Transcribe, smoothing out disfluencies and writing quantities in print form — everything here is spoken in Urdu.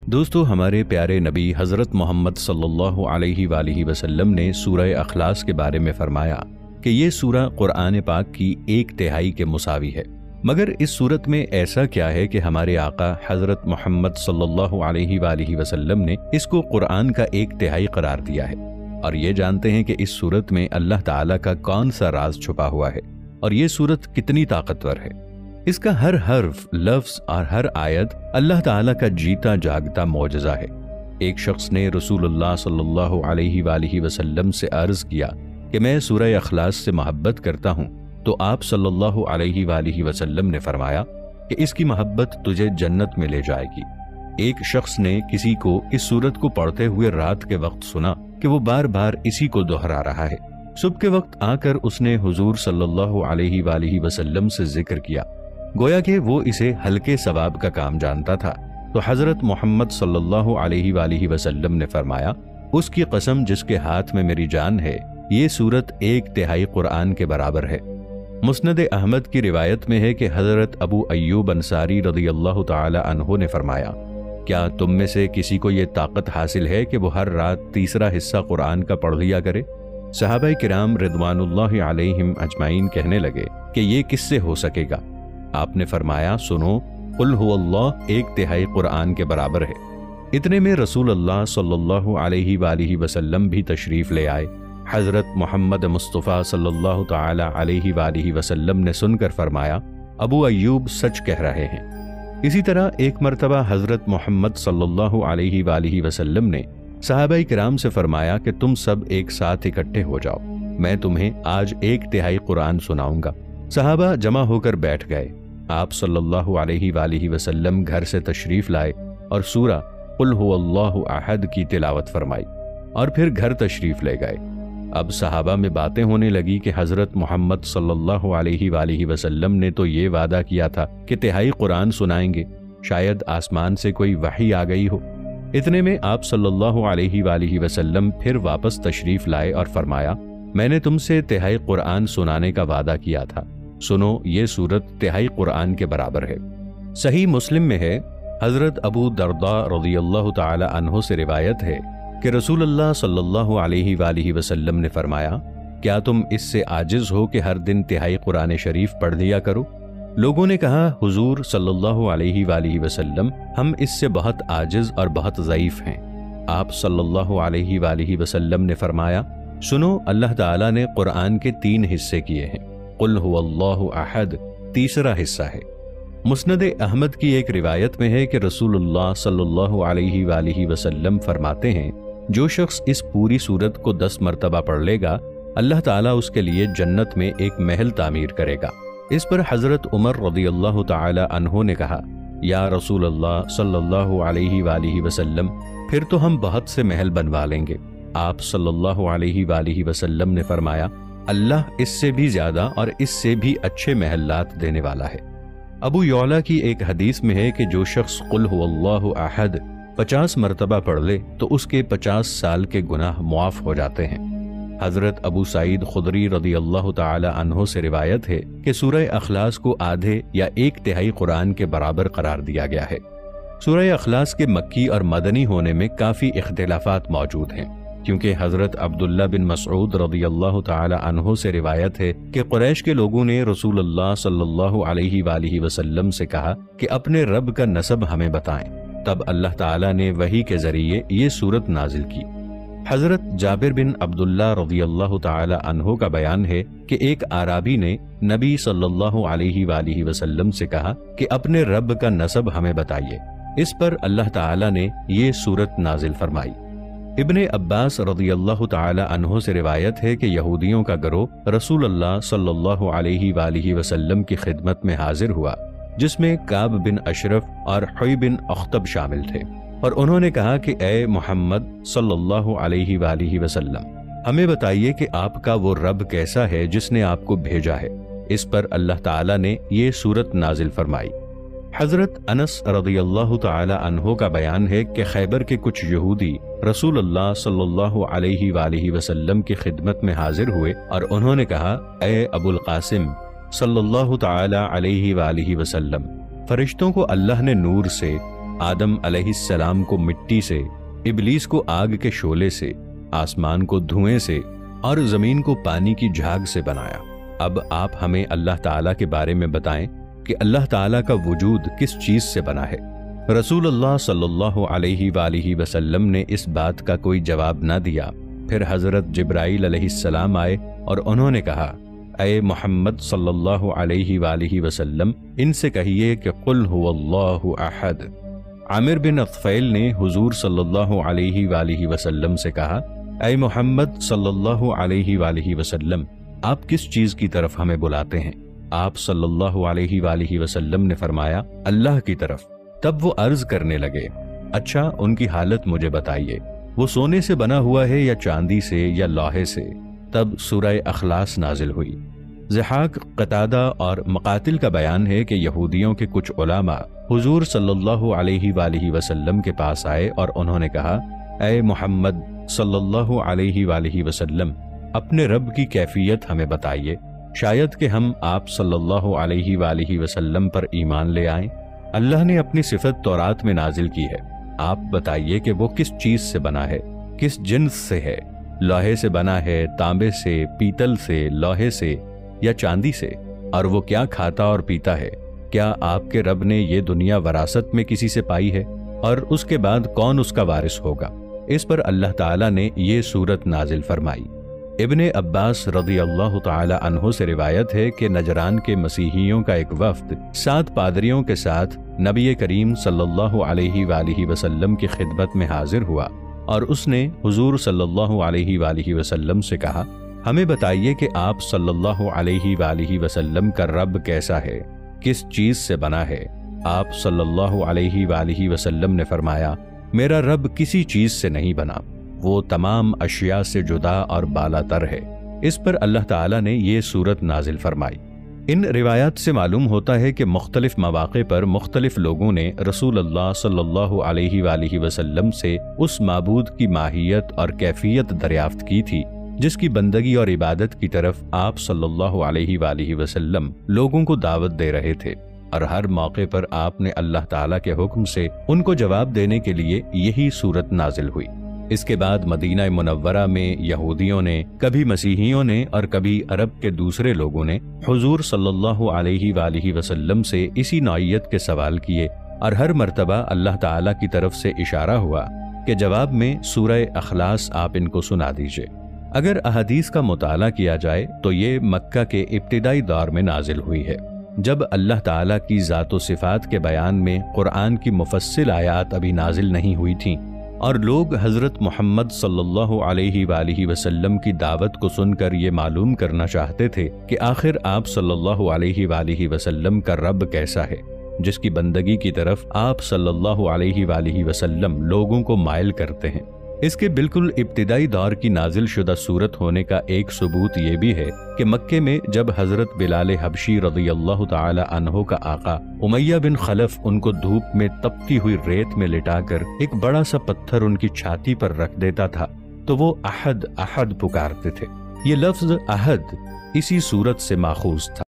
دوستو، ہمارے پیارے نبی حضرت محمد صلی اللہ علیہ وآلہ وسلم نے سورہ اخلاص کے بارے میں فرمایا کہ یہ سورہ قرآن پاک کی 1/3 کے مساوی ہے۔ مگر اس صورت میں ایسا کیا ہے کہ ہمارے آقا حضرت محمد صلی اللہ علیہ وآلہ وسلم نے اس کو قرآن کا 1/3 قرار دیا ہے؟ اور یہ جانتے ہیں کہ اس صورت میں اللہ تعالیٰ کا کون سا راز چھپا ہوا ہے اور یہ صورت کتنی طاقتور ہے۔ اس کا ہر حرف، لفظ اور ہر آیت اللہ تعالیٰ کا جیتا جاگتا معجزہ ہے۔ ایک شخص نے رسول اللہ صلی اللہ علیہ وآلہ وسلم سے عرض کیا کہ میں سورہ اخلاص سے محبت کرتا ہوں، تو آپ صلی اللہ علیہ وآلہ وسلم نے فرمایا کہ اس کی محبت تجھے جنت میں لے جائے گی۔ ایک شخص نے کسی کو اس سورت کو پڑھتے ہوئے رات کے وقت سنا کہ وہ بار بار اسی کو دہرا رہا ہے۔ صبح کے وقت آ کر اس نے حضور صلی اللہ علیہ وآلہ وسلم سے ذکر کیا، گویا کہ وہ اسے ہلکے ثواب کا کام جانتا تھا۔ تو حضرت محمد صلی اللہ علیہ وآلہ وسلم نے فرمایا، اس کی قسم جس کے ہاتھ میں میری جان ہے، یہ سورت 1/3 قرآن کے برابر ہے۔ مسند احمد کی روایت میں ہے کہ حضرت ابو ایوب انصاری رضی اللہ تعالی عنہ نے فرمایا، کیا تم میں سے کسی کو یہ طاقت حاصل ہے کہ وہ ہر رات تیسرا حصہ قرآن کا پڑھ لیا کرے؟ صحابہ کرام رضوان اللہ علیہم اجمعین کہنے لگے کہ یہ کس سے ہو سکے گا؟ آپ نے فرمایا، سنو، قل هو اللہ 1/3 قرآن کے برابر ہے۔ اتنے میں رسول اللہ صلی اللہ علیہ وآلہ وسلم بھی تشریف لے آئے۔ حضرت محمد مصطفیٰ صلی اللہ تعالی علیہ وآلہ وسلم نے سن کر فرمایا، ابو ایوب سچ کہہ رہے ہیں۔ اسی طرح ایک مرتبہ حضرت محمد صلی اللہ علیہ وآلہ وسلم نے صحابہ کرام سے فرمایا کہ تم سب ایک ساتھ اکٹھے ہو جاؤ، میں تمہیں آج 1/3 قرآن سناؤں گا۔ صحابہ جمع ہو کر بیٹھ گئے۔ آپ صلی اللہ علیہ وآلہ وسلم گھر سے تشریف لائے اور سورہ قل هو اللہ احد کی تلاوت فرمائی اور پھر گھر تشریف لے گئے۔ اب صحابہ میں باتیں ہونے لگی کہ حضرت محمد صلی اللہ علیہ وآلہ وسلم نے تو یہ وعدہ کیا تھا کہ 1/3 قرآن سنائیں گے، شاید آسمان سے کوئی وحی آ گئی ہو۔ اتنے میں آپ صلی اللہ علیہ وآلہ وسلم پھر واپس تشریف لائے اور فرمایا، میں نے تم سے 1/3 قرآن سنانے کا وعدہ کیا تھا، سنو، یہ سورت 1/3 قرآن کے برابر ہے۔ صحیح مسلم میں ہے، حضرت ابو درداء رضی اللہ تعالی عنہ سے روایت ہے کہ رسول اللہ صلی اللہ علیہ وآلہ وسلم نے فرمایا، کیا تم اس سے عاجز ہو کہ ہر دن 1/3 قرآن شریف پڑھ لیا کرو؟ لوگوں نے کہا، حضور صلی اللہ علیہ وآلہ وسلم، ہم اس سے بہت عاجز اور بہت ضعیف ہیں۔ آپ صلی اللہ علیہ وآلہ وسلم نے فرمایا، سنو، اللہ تعالیٰ نے قرآن کے 3 حصے کیے ہیں، قل هو اللہ احد تیسرا حصہ ہے۔ مسند احمد کی ایک روایت میں ہے کہ رسول اللہ صلی اللہ علیہ وآلہ وسلم فرماتے ہیں، جو شخص اس پوری سورت کو 10 مرتبہ پڑھ لے گا، اللہ تعالیٰ اس کے لیے جنت میں ایک محل تعمیر کرے گا۔ اس پر حضرت عمر رضی اللہ تعالی عنہ نے کہا، یا رسول اللہ صلی اللہ علیہ وآلہ وسلم، پھر تو ہم بہت سے محل بنوا لیں گے۔ آپ صلی اللہ علیہ وآلہ وسلم نے فرمایا، اللہ اس سے بھی زیادہ اور اس سے بھی اچھے محلات دینے والا ہے۔ ابو یعلا کی ایک حدیث میں ہے کہ جو شخص قل هو اللہ احد 50 مرتبہ پڑھ لے تو اس کے 50 سال کے گناہ معاف ہو جاتے ہیں۔ حضرت ابو سعید خدری رضی اللہ تعالی عنہ سے روایت ہے کہ سورہ اخلاص کو آدھے یا 1/3 قرآن کے برابر قرار دیا گیا ہے۔ سورہ اخلاص کے مکی اور مدنی ہونے میں کافی اختلافات موجود ہیں، کیونکہ حضرت عبداللہ بن مسعود رضی اللہ تعالی عنہ سے روایت ہے کہ قریش کے لوگوں نے رسول اللہ صلی اللہ علیہ وآلہ وسلم سے کہا کہ اپنے رب کا نسب ہمیں بتائیں، تب اللہ تعالی نے وحی کے ذریعے یہ سورت نازل کی۔ حضرت جابر بن عبداللہ رضی اللہ تعالی عنہ کا بیان ہے کہ ایک اعرابی نے نبی صلی اللہ علیہ وآلہ وسلم سے کہا کہ اپنے رب کا نسب ہمیں بتائیے۔ اس پر اللہ تعالی نے یہ سورت نازل فرمائی۔ ابن عباس رضی اللہ تعالی عنہ سے روایت ہے کہ یہودیوں کا گروہ رسول اللہ صلی اللہ علیہ وآلہ وسلم کی خدمت میں حاضر ہوا، جس میں کعب بن اشرف اور حوی بن اخطب شامل تھے، اور انہوں نے کہا کہ اے محمد صلی اللہ علیہ وآلہ وسلم، ہمیں بتائیے کہ آپ کا وہ رب کیسا ہے جس نے آپ کو بھیجا ہے۔ اس پر اللہ تعالی نے یہ سورت نازل فرمائی۔ حضرت انس رضی اللہ تعالی عنہ کا بیان ہے کہ خیبر کے کچھ یہودی رسول اللہ صلی اللہ علیہ وآلہ وسلم کی خدمت میں حاضر ہوئے اور انہوں نے کہا، اے ابو القاسم صلی اللہ تعالی علیہ وآلہ وسلم، فرشتوں کو اللہ نے نور سے آدم علیہ السلام کو مٹی سے، ابلیس کو آگ کے شعلے سے، آسمان کو دھوئیں سے اور زمین کو پانی کی جھاگ سے بنایا۔ اب آپ ہمیں اللہ تعالیٰ کے بارے میں بتائیں کہ اللہ تعالیٰ کا وجود کس چیز سے بنا ہے۔ رسول اللہ صلی اللہ علیہ وآلہ وسلم نے اس بات کا کوئی جواب نہ دیا۔ پھر حضرت جبرائیل علیہ السلام آئے اور انہوں نے کہا، اے محمد صلی اللہ علیہ وآلہ وسلم، ان سے کہیے کہ قل هو اللہ احد۔ عامر بن اطفیل نے حضور صلی اللہ علیہ وآلہ وسلم سے کہا، اے محمد صلی اللہ علیہ وآلہ وسلم، آپ کس چیز کی طرف ہمیں بلاتے ہیں؟ آپ صلی اللہ علیہ وآلہ وسلم نے فرمایا، اللہ کی طرف۔ تب وہ عرض کرنے لگے، اچھا ان کی حالت مجھے بتائیے، وہ سونے سے بنا ہوا ہے یا چاندی سے یا لوہے سے؟ تب سورہ اخلاص نازل ہوئی۔ ضحاک، قتادہ اور مقاتل کا بیان ہے کہ یہودیوں کے کچھ علماء حضور صلی اللہ علیہ وآلہ وسلم کے پاس آئے اور انہوں نے کہا، اے محمد صلی اللہ علیہ وآلہ وسلم، اپنے رب کی کیفیت ہمیں بتائیے، شاید کہ ہم آپ صلی اللہ علیہ وآلہ وسلم پر ایمان لے آئیں۔ اللہ نے اپنی صفت تورات میں نازل کی ہے، آپ بتائیے کہ وہ کس چیز سے بنا ہے، کس جنس سے ہے؟ لوہے سے بنا ہے، تانبے سے، پیتل سے، لوہے سے یا چاندی سے؟ اور وہ کیا کھاتا اور پیتا ہے؟ کیا آپ کے رب نے یہ دنیا وراثت میں کسی سے پائی ہے؟ اور اس کے بعد کون اس کا وارث ہوگا؟ اس پر اللہ تعالیٰ نے یہ سورت نازل فرمائی۔ ابن عباس رضی اللہ تعالی عنہ سے روایت ہے کہ نجران کے مسیحیوں کا ایک وفد 7 پادریوں کے ساتھ نبی کریم صلی اللہ علیہ وآلہ وسلم کی خدمت میں حاضر ہوا اور اس نے حضور صلی اللہ علیہ وآلہ وسلم سے کہا، ہمیں بتائیے کہ آپ صلی اللہ علیہ وآلہ وسلم کا رب کیسا ہے، کس چیز سے بنا ہے؟ آپ صلی اللہ علیہ وآلہ وسلم نے فرمایا، میرا رب کسی چیز سے نہیں بنا، وہ تمام اشیاء سے جدا اور بالا تر ہے۔ اس پر اللہ تعالیٰ نے یہ سورت نازل فرمائی۔ ان روایات سے معلوم ہوتا ہے کہ مختلف مواقع پر مختلف لوگوں نے رسول اللہ صلی اللہ علیہ وآلہ وسلم سے اس معبود کی ماہیت اور کیفیت دریافت کی تھی جس کی بندگی اور عبادت کی طرف آپ صلی اللہ علیہ وآلہ وسلم لوگوں کو دعوت دے رہے تھے، اور ہر موقع پر آپ نے اللہ تعالیٰ کے حکم سے ان کو جواب دینے کے لیے یہی سورت نازل ہوئی۔ اس کے بعد مدینہ منورہ میں یہودیوں نے، کبھی مسیحیوں نے اور کبھی عرب کے دوسرے لوگوں نے حضور صلی اللہ علیہ وآلہ وسلم سے اسی نوعیت کے سوال کیے، اور ہر مرتبہ اللہ تعالیٰ کی طرف سے اشارہ ہوا کہ جواب میں سورہ اخلاص آپ ان کو سنا دیجئے۔ اگر احادیث کا مطالعہ کیا جائے تو یہ مکہ کے ابتدائی دور میں نازل ہوئی ہے، جب اللہ تعالیٰ کی ذات و صفات کے بیان میں قرآن کی مفصل آیات ابھی نازل نہیں ہوئی تھیں، اور لوگ حضرت محمد صلی اللہ علیہ وآلہ وسلم کی دعوت کو سن کر یہ معلوم کرنا چاہتے تھے کہ آخر آپ صلی اللہ علیہ وآلہ وسلم کا رب کیسا ہے، جس کی بندگی کی طرف آپ صلی اللہ علیہ وآلہ وسلم لوگوں کو مائل کرتے ہیں۔ اس کے بالکل ابتدائی دور کی نازل شدہ صورت ہونے کا ایک ثبوت یہ بھی ہے کہ مکے میں جب حضرت بلال حبشی رضی اللہ تعالی عنہ کا آقا امیہ بن خلف ان کو دھوپ میں تپتی ہوئی ریت میں لٹا کر ایک بڑا سا پتھر ان کی چھاتی پر رکھ دیتا تھا تو وہ احد احد پکارتے تھے۔ یہ لفظ احد اسی صورت سے ماخوذ تھا۔